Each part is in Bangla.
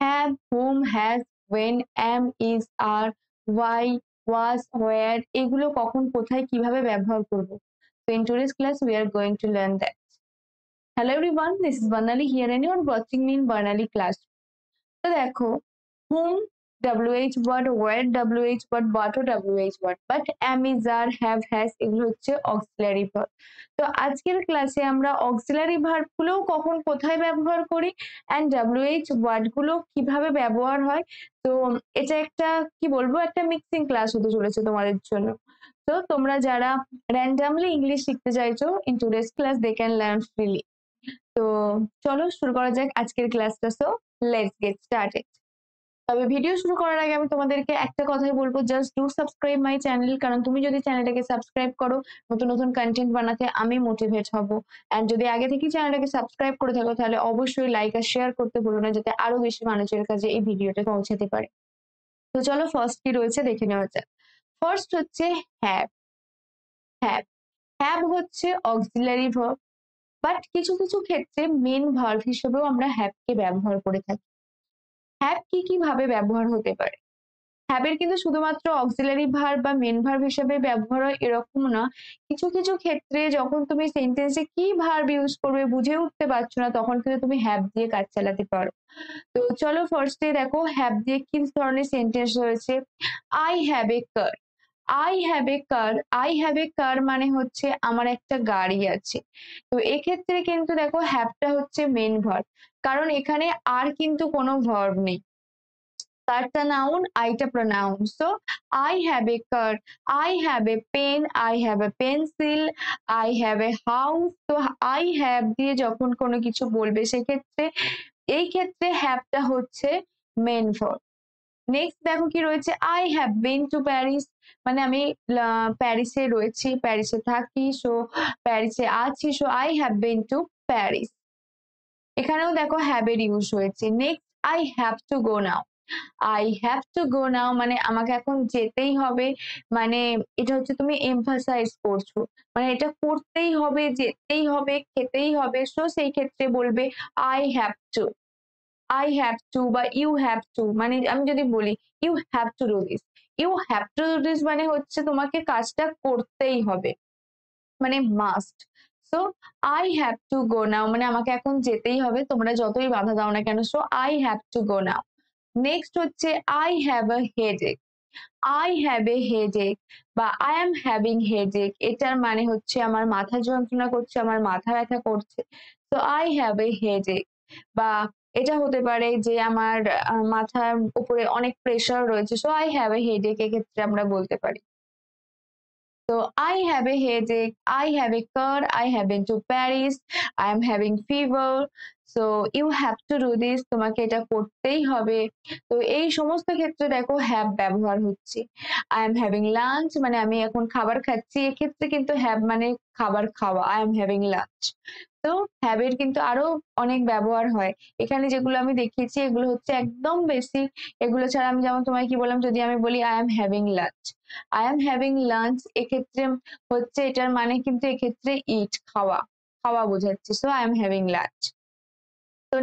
have, whom, has, when, am, is, are, why, was, where এগুলো কখন কোথায় কিভাবে ব্যবহার করব। So in today's class we are going to learn that. Hello everyone, this is Banali here and you are watching me in Banali class. তো দেখো whom wh word, where wh word, what O wh word, but am, is, are, have, has এগুলো হচ্ছে auxiliary verb। তো আজকের ক্লাসে আমরা auxiliary verb গুলো কখন কোথায় ব্যবহার করি and wh ওয়ার্ড গুলো কিভাবে ব্যবহার হয়। তো এটা একটা কি বলবো একটা মিক্সিং ক্লাস হতে চলেছে তোমাদের জন্য। তো তোমরা যারা randomly ইংলিশ শিখতে চাইছো in today's class they can learn freely। তো চলো শুরু করা যাক আজকের ক্লাসটা। So let's get started. তবে ভিডিও শুরু করার আগে আমি তোমাদেরকে একটা কথাই বলবো, just do subscribe my channel, কারণ তুমি যদি চ্যানেলটাকে সাবস্ক্রাইব করো নতুন নতুন কন্টেন্ট বানাতে আমি মোটিভেট হব। এন্ড যদি আগে থেকে চ্যানেলটাকে সাবস্ক্রাইব করে থাকো তাহলে অবশ্যই লাইক আর শেয়ার করতে ভুলো না, যাতে আরো বেশি মানুষের কাছে এই ভিডিওটা পৌঁছাতে পারে। তো চলো ফার্স্ট কি রয়েছে দেখে নেওয়া যাক। ফার্স্ট হচ্ছে হ্যাভ। হ্যাভ হ্যাভ হচ্ছে অক্সিলারি ভার্ব, বাট কিছু কিছু ক্ষেত্রে মেন ভার্ব হিসেবেও আমরা হ্যাভ কে ব্যবহার করে থাকি। হ্যাভ কি কি ভাবে ব্যবহার হতে পারে? হ্যাভ এর কিন্তু শুধুমাত্র অক্সিলারি ভার্ব বা মেন ভার্ব হিসেবে ব্যবহার হয় এরকম না। কিছু কিছু ক্ষেত্রে যখন তুমি সেন্টেন্সে কি ভার্ব ইউজ করবে বুঝে উঠতে পারছো না, তখন কিন্তু তুমি হ্যাভ দিয়ে কাজ চালাতে পারো। তো চলো ফার্স্টে দেখো হ্যাভ দিয়ে কি ধরনের সেন্টেন্স রয়েছে। I have a car. I have a car, I have a car মানে হচ্ছে আমার একটা গাড়ি আছে। তো এক্ষেত্রে কিন্তু দেখো হ্যাভটা হচ্ছে মেন ভার্ব, কারণ এখানে আর কিন্তু কোনো ভার্ব নেই। কারটা নাউন, আইটা pronoun. So I have a car, I have a pen, I have a pencil, I have a house. তো আই হ্যাভ দিয়ে যখন কোনো কিছু বলবে সেক্ষেত্রে এই ক্ষেত্রে হ্যাভটা হচ্ছে মেন ভার্ব। নেক্সট দেখো কি রয়েছে, I have been to Paris, মানে আমি প্যারিসে রয়েছি, প্যারিসে থাকি, সো প্যারিসে আছি, সো I have been to Paris. এখানেও দেখো হ্যাভ এর ইউজ হয়েছে। Next I have to go now. I have to go now মানে আমাকে এখন যেতেই হবে, মানে এটা হচ্ছে তুমি এমফাসাইজ করছো, মানে এটা করতেই হবে, যেতেই হবে, খেতেই হবে। সো সেই ক্ষেত্রে বলবে I have to. I have to বা ইউ হ্যাভ টু, মানে আমি যদি বলি you have to do this, you have to do this মানে হচ্ছে তোমাকে কাজটা করতেই হবে, মানে must. So I have to go now মানে আমাকে এখন যেতেই হবে, তোমরা যতই বাধা দাও না কেন। So I have to go now. Next হচ্ছে I have a headache. I have a headache বা আই এম হ্যাভিং হেডেক, এটার মানে হচ্ছে আমার মাথা যন্ত্রণা করছে, আমার মাথা ব্যথা করছে। তো আই হ্যাভ এ হেডেক। বা এটা হতে পারে যে আমার মাথার উপরে অনেক প্রেশার রয়েছে, so I have a headache, এক্ষেত্রে আমরা বলতে পারি। So I have a headache, I have a cold, I have been to Paris, I am having fever. So you have to do this, তোমাকে এটা করতেই হবে। তো এই সমস্ত ক্ষেত্রে দেখো হ্যাভ ব্যবহার হচ্ছে। I am having lunch মানে আমি এখন খাবার খাচ্ছি, এক্ষেত্রে কিন্তু হ্যাভ মানে খাবার খাওয়া, I am having lunch। তো হ্যাভ এর কিন্তু আরো অনেক ব্যবহার হয়। এখানে যেগুলো আমি দেখিয়েছি এগুলো হচ্ছে একদম বেসিক। এগুলো ছাড়া আমি যেমন তোমায় কি বললাম, যদি আমি বলি I am having lunch, I am having lunch, এক্ষেত্রে হচ্ছে এটার মানে কিন্তু এক্ষেত্রে ইট খাওয়া, খাওয়া বোঝাচ্ছে। So I am having lunch. তো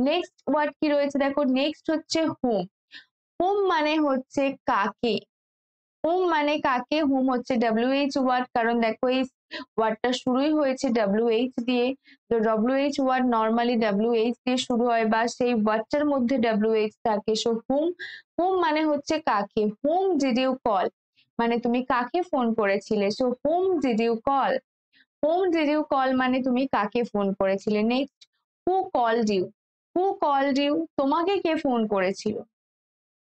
নেক্সট ওয়ার্ড কি রয়েছে দেখো, নেক্সট হচ্ছে হুম। হুম মানে হচ্ছে কাকে। হুম মানে কাকে, হুম হচ্ছে WH ওয়ার্ড, কারণ দেখো এই ওয়ার্ডটা শুরুই হয়েছে WH দিয়ে। তো WH ওয়ার্ড নর্মালি WH দিয়ে শুরু হয় বা সেই ওয়ার্ডটার মধ্যে WH থাকে। সো হুম, হুম মানে হচ্ছে কাকে। হুম ডিড ইউ কল মানে তুমি কাকে ফোন করেছিলে। So whom did you call, whom did you call মানে তুমি কাকে ফোন করেছিলে। Next who called you, who called you তোমাকে কে ফোন করেছিল।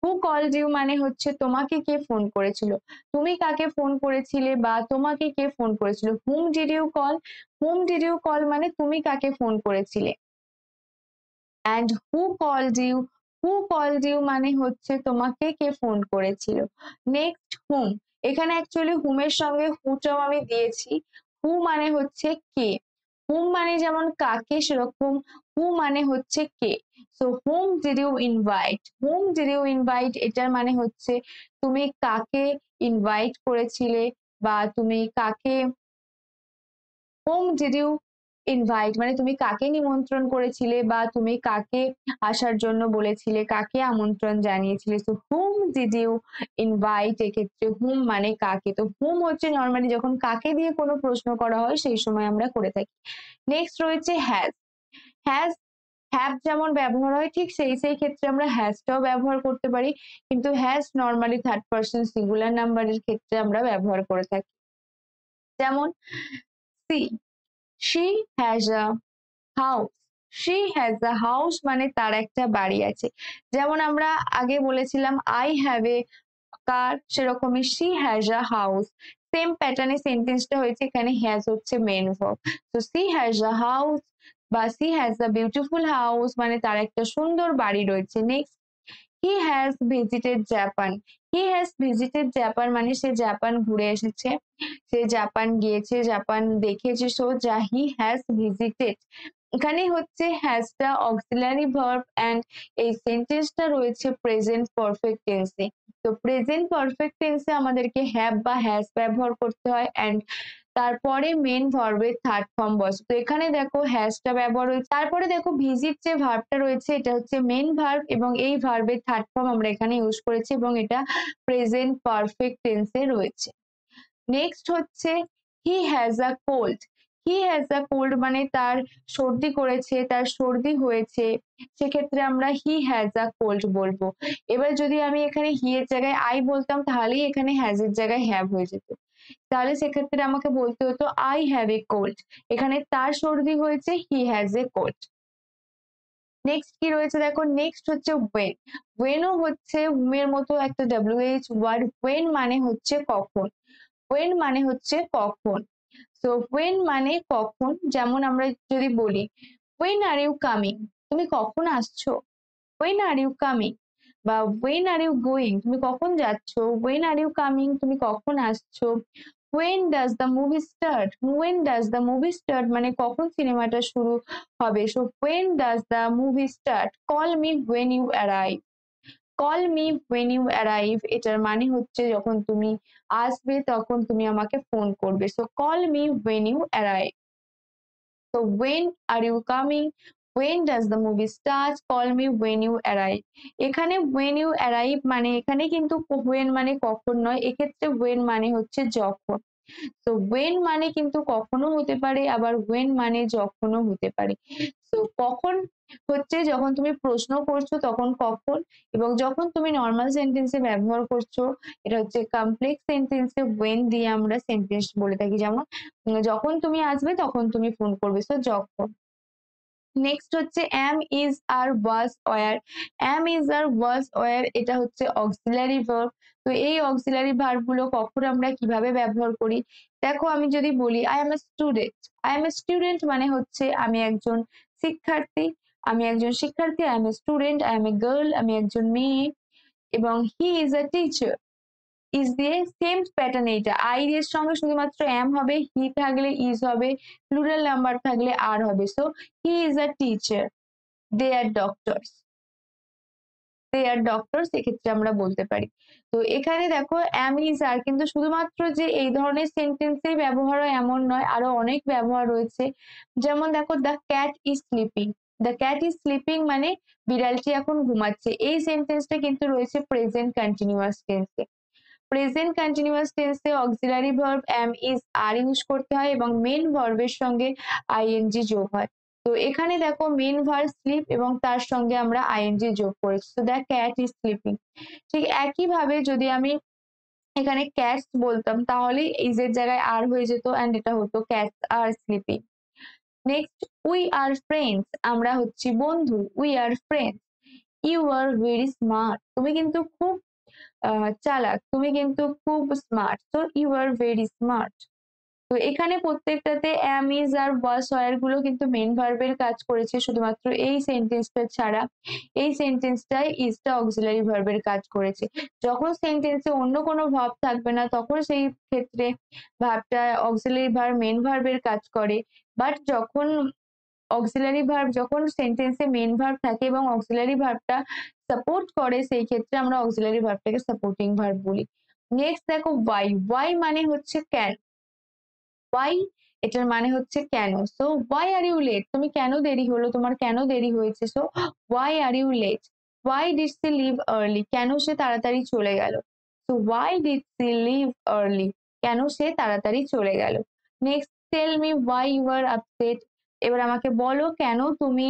হু কলড ইউ মানে হচ্ছে তোমাকে কে ফোন করেছিল, তুমি কাকে ফোন করেছিলে বা তোমাকে কে ফোন করেছিল। Whom did you call, whom did you call মানে তুমি কাকে ফোন করেছিলে। And who called you, who called you মানে হচ্ছে তোমাকে কে ফোন করেছিল। নেক্সট হুম, এখানে অ্যাকচুয়ালি হুমের সঙ্গে হুটাও আমি দিয়েছি। হু মানে হচ্ছে কে, হুম মানে যেমন কাকে সেরকম হু মানে হচ্ছে কে। So whom did you invite, whom did you invite এটার মানে হচ্ছে তুমি কাকে ইনভাইট করেছিলে বা তুমি কাকে, হুম ডিড ইউ ইনভাইট মানে তুমি কাকে নিমন্ত্রণ করেছিলে বা তুমি কাকে আসার জন্য বলেছিলে, কাকে আমন্ত্রণ জানিয়েছিলে। তো whom did you invite, এক্ষেত্রে whom মানে কাকে। তো whom হচ্ছে নর্মালি যখন কাকে দিয়ে কোনো প্রশ্ন করা হয় সেই সময় আমরা করে থাকি। নেক্সট রয়েছে হ্যাজ। হ্যাজ হ্যাভ যেমন ব্যবহার হয় ঠিক সেই ক্ষেত্রে আমরা হ্যাজটাও ব্যবহার করতে পারি, কিন্তু has normally third person singular নাম্বারের ক্ষেত্রে আমরা ব্যবহার করে থাকি। যেমন C, she has a house, she has a house মানে তার একটা বাড়ি আছে। যেমন আমরা আগে বলেছিলাম I have a car, সেরকমই she has a house। Same প্যাটার্নে সেন্টেন্সটা হয়েছে, এখানে has হচ্ছে মেন ভার্ব। তো she has a house বা she has a beautiful house মানে তার একটা সুন্দর বাড়ি রয়েছে। Next, he has visited Japan, he has visited Japan মানে সে জাপান ঘুরে এসেছে, সে জাপান গিয়েছে, জাপান দেখেছে। সো যা হি হ্যাজ ভিজিটেড, এখানে হচ্ছে হ্যাজটা অক্সিলারি ভার্ব এন্ড এই সেন্টেন্সটা রয়েছে প্রেজেন্ট পারফেক্ট টেন্সে। তো প্রেজেন্ট পারফেক্ট টেন্সে আমাদেরকে হ্যাভ বা হ্যাজ ব্যবহার করতে হয় এন্ড তারপরে মেন ভার্বের থার্ড ফর্ম বসে। তো এখানে দেখো হ্যাজটা ব্যবহার হয়েছে, তারপরে দেখো ভিজিট যে ভার্বটা রয়েছে এটা হচ্ছে মেন ভার্ব এবং এই ভার্বের থার্ড ফর্ম আমরা এখানে ইউজ করেছি এবং এটা প্রেজেন্ট পারফেক্ট টেন্সে রয়েছে। নেক্সট হচ্ছে he has a cold, he has a cold মানে তার সর্দি করেছে, তার সর্দি হয়েছে, সেক্ষেত্রে আমরা হি হ্যাজ আ কোল্ড বলবো। এবার যদি আমি এখানে হি এর জায়গায় আই বলতাম তাহলেই এখানে হ্যাজ এর জায়গায় হ্যাভ হয়ে যেত, তাহলে সেক্ষেত্রে আমাকে বলতে হতো আই হ্যাভ এ কোল্ড। এখানে তার সর্দি হয়েছে, he has a cold. Next কি রয়েছে দেখো, নেক্সট হচ্ছে ওয়েন। ওয়েনও হচ্ছে এর মতো একটা WH ওয়ার্ড। ওয়েন মানে হচ্ছে কখন, ওয়েন মানে হচ্ছে কখন। তো ওয়েন মানে কখন, যেমন আমরা যদি বলি ওয়েন আর ইউ কামিং, তুমি কখন আসছো, ওয়েন আর ইউ কামিং, বা ওয়েন আর ইউ গোয়িং, তুমি কখন যাচ্ছ, ওয়েন আর ইউ কামিং, তুমি কখন আসছো। When does the movie start, when does the movie start মানে কখন সিনেমাটা শুরু হবে। So when does the movie start, call me when you arrive, call me when you arrive এটার মানে হচ্ছে যখন তুমি আসবে তখন তুমি আমাকে ফোন করবে। So call me when you arrive. তো when are you coming, when does the movie start, call me when you arrive. এখানে ওয়েন ইউ অ্যারাইভ মানে এখানে কিন্তু ওয়েন মানে কখন নয়, এক্ষেত্রে ওয়েন মানে হচ্ছে যখন। তো ওয়েন মানে কিন্তু কখনো হতে পারে, আবার ওয়েন মানে যখনও হতে পারে। তো কখন হচ্ছে যখন তুমি প্রশ্ন করছো তখন কখন, এবং যখন তুমি নর্মাল সেন্টেন্সে ব্যবহার করছো এটা হচ্ছে কমপ্লেক্স সেন্টেন্সে ওয়েন দিয়ে আমরা সেন্টেন্স বলে থাকি। যেমন যখন তুমি আসবে তখন তুমি ফোন করবে, সো যখন। নেক্সট হচ্ছে am is R was were, am is R was were এটা হচ্ছে অক্সিলারি ভার্ব। তো এই অক্সিলারি ভার্ব গুলো কখন আমরা কিভাবে ব্যবহার করি, দেখো আমি যদি বলি I M a student, I M a student মানে হচ্ছে আমি একজন শিক্ষার্থী, আমি একজন শিক্ষার্থী। I M a student, I M a girl, আমি একজন মেয়ে। এবং হি ইজ আ টিচার, ইজ দিয়ে সেম প্যাটার্ন, এইটা আই এর সঙ্গে শুধুমাত্র এম হবে, হি থাকলে ইজ হবে, প্লুরাল নাম্বার থাকলে আর হবে। So he is a teacher, they are doctors, they are doctors এক্ষেত্রে আমরা বলতে পারি। তো এখানে দেখো অ্যাম ইজ আর কিন্তু শুধুমাত্র যে এই ধরনের সেন্টেন্সেই ব্যবহার হয় এমন নয়, আরো অনেক ব্যবহার রয়েছে। যেমন দেখো the cat is sleeping, the cat is sleeping মানে বিড়ালটি এখন ঘুমাচ্ছে। এই সেন্টেন্সটা কিন্তু রয়েছে প্রেজেন্ট কন্টিনিউয়াস টেন্সে। প্রেজেন্ট কন্টিনিউয়াস টেন্সে অক্সিলারি ভার্ব am is আর ইউজ করতে হয় এবং মেন ভার্বের সঙ্গে আইএনজি যোগ হয়। তো এখানে দেখো মেন ভার্ব স্লিপ এবং তার সঙ্গে আমরা আইএনজি যোগ করেছি। তো দ্য ক্যাট ইজ স্লিপিং। ঠিক একই ভাবে যদি আমি এখানে ক্যাটস বলতাম তাহলে ইজ এর জায়গায় আর হয়ে যেত এন্ড এটা হতো cats are sleeping. Next we are friends, আমরা হচ্ছি বন্ধু, we are friends. You are very smart, তুমি কিন্তু খুব চালাক, তুমি কিন্তু খুব স্মার্ট। তো ইউ আর ভেরি স্মার্ট। তো এখানে প্রত্যেকটাতে am is R was were গুলো কিন্তু মেন ভার্বের কাজ করেছে, শুধুমাত্র এই সেন্টেন্সটা ছাড়া। এই সেন্টেন্সটাই ইজটা অক্সিলারি ভার্বের কাজ করেছে। যখন সেন্টেন্সে অন্য কোনো ভার্ব থাকবে না তখন সেই ক্ষেত্রে ভার্বটা অক্সিলারি ভার্ব মেন ভার্বের কাজ করে। বাট যখন অক্সিলারি ভার্ব যখন সেন্টেন্সে মেন ভার্ব থাকে এবং অক্সিলারি ভার্বটা সাপোর্ট করে সেই ক্ষেত্রে আমরা অক্সিলারি ভার্বটাকে সাপোর্টিং ভার্ব বলি। নেক্সট দেখো ওয়াই, ওয়াই মানে হচ্ছে কেন। ওয়াই এটার মানে হচ্ছে কেন। So why are you late, তুমি কেন দেরি হলো, তোমার কেন দেরি হয়েছে। So why are you late, why did she leave early, কেন সে তাড়াতাড়ি চলে গেল। So why did she leave early, কেন সে তাড়াতাড়ি চলে গেল। Next, tell me why you are upset, এবার আমাকে বলো কেন তুমি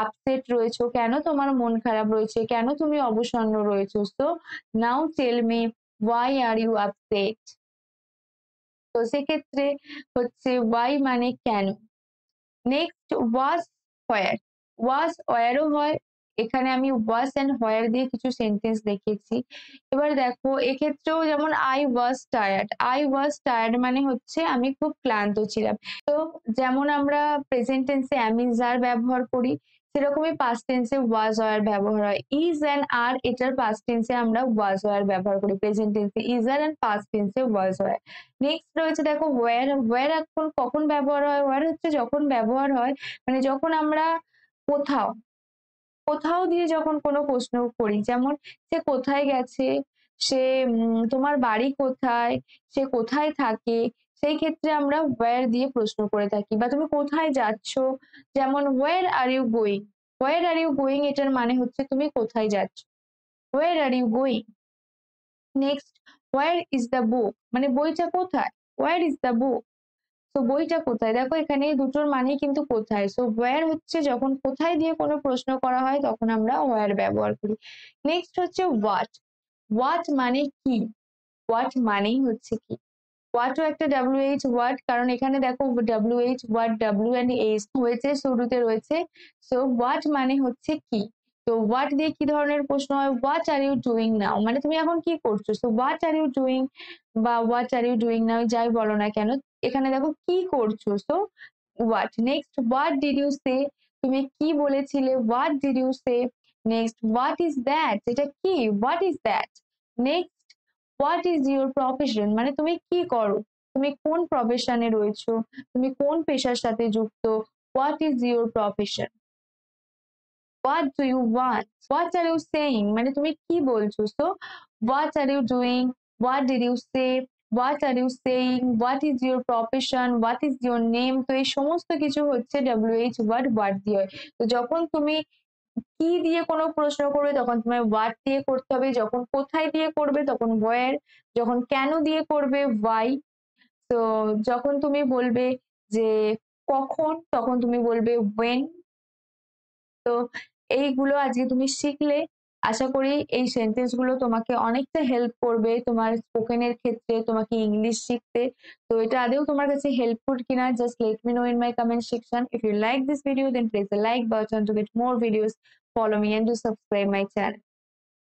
আপসেট রয়েছো, কেন তোমার মন খারাপ রয়েছে, কেন তুমি অবসন্ন রয়েছো। So now tell me why are you upset। তো সেক্ষেত্রে হচ্ছে why মানে কেন। নেক্সট, ওয়াজ হোয়ার, ওয়াজ ওয়ারও হয়, এখানে আমি ওয়াজ এন্ড হোয়ার দিয়ে কিছু সেন্টেন্স দেখিয়েছি। এবার দেখো এক্ষেত্রেও যেমন I was tired, I was tired মানে হচ্ছে আমি খুব ক্লান্ত ছিলাম। তো যেমন আমরা প্রেজেন্ট টেন্সে am is are ব্যবহার করি, সেরকমই পাস্ট টেন্সে ওয়াজ ওয়ার ব্যবহার হয়। ইজ এন্ড আর এটার পাস্ট টেন্সে আমরা ওয়াজ ওয়ার ব্যবহার করি, প্রেজেন্ট টেন্সে ইজ আর এন্ড পাস্ট টেন্সে ওয়াজ ওয়ার। নেক্সট রয়েছে দেখো ওয়্যার, ওয়্যার এখন কখন ব্যবহার হয়, ওয়্যার হচ্ছে যখন ব্যবহার হয় মানে যখন আমরা কোথাও, কোথাও দিয়ে যখন কোনো প্রশ্ন করি, যেমন সে কোথায় গেছে, সে তোমার বাড়ি কোথায়, সে কোথায় থাকে, সেই ক্ষেত্রে আমরা ওয়্যার দিয়ে প্রশ্ন করে থাকি। বা তুমি কোথায় যাচ্ছ, যেমন where are you going, where are you going এটার মানে হচ্ছে তুমি কোথায় যাচ্ছ, where are you going. Next, where is the book, মানে বইটা কোথায়, ওয়ার ইজ দ্য বুক। তো বইটা কোথায়, দেখো এখানে দুটোর মানেই কিন্তু কোথায়। সো ওয়্যার হচ্ছে যখন কোথায় দিয়ে কোনো প্রশ্ন করা হয় তখন আমরা ওয়্যার ব্যবহার করি। নেক্সট হচ্ছে হোয়াট, হোয়াট মানে কি, হোয়াট মানেই হচ্ছে কি। হোয়াটও একটা WH ওয়ার্ড, কারণ এখানে দেখো WH word W and H হয়েছে, শুরুতে রয়েছে। সো হোয়াট মানে হচ্ছে কি। তো হোয়াট দিয়ে কি ধরনের প্রশ্ন হয়, what are you doing now, মানে তুমি এখন কি করছো। So what are you doing বা what are you doing now যাই বলো না কেন, এখানে দেখো কি করছো। So what. Next, what did you say, তুমি কি বলেছিলে, what did you say. Next, what is that, এটা কি, what is that. Next, what is your profession, মানে তুমি কি করো, তুমি কোন প্রফেশনে রয়েছো, তুমি কোন পেশার সাথে যুক্ত। What is your profession. What do you want, what are you saying, মানে তুমি কি বলছো। So what are you doing, what did you say, what are you saying, what is your profession, what is your name. তো এই সমস্ত কিছু হচ্ছে WH ওয়ার্ড, ওয়ার্ড দিয়ে হয়। তো যখন তুমি কি দিয়ে কোনো প্রশ্ন করবে তখন তোমার হোয়াট দিয়ে করতে হবে, যখন কোথায় দিয়ে করবে তখন ওয়্যার, যখন কেন দিয়ে করবে ওয়াই। তো যখন তুমি বলবে যে কখন তখন তুমি বলবে when। তো এইগুলো আজকে তুমি শিখলে, আশা করি এই সেন্টেন্স গুলো তোমাকে অনেকটা হেল্প করবে তোমার স্পোকেনের ক্ষেত্রে, তোমাকে ইংলিশ শিখতে। তো এটা আদৌ তোমার কাছে হেল্পফুল কিনা, just let me know in my comment section. If you like this video then press the like button to get more videos, follow me and do subscribe my channel.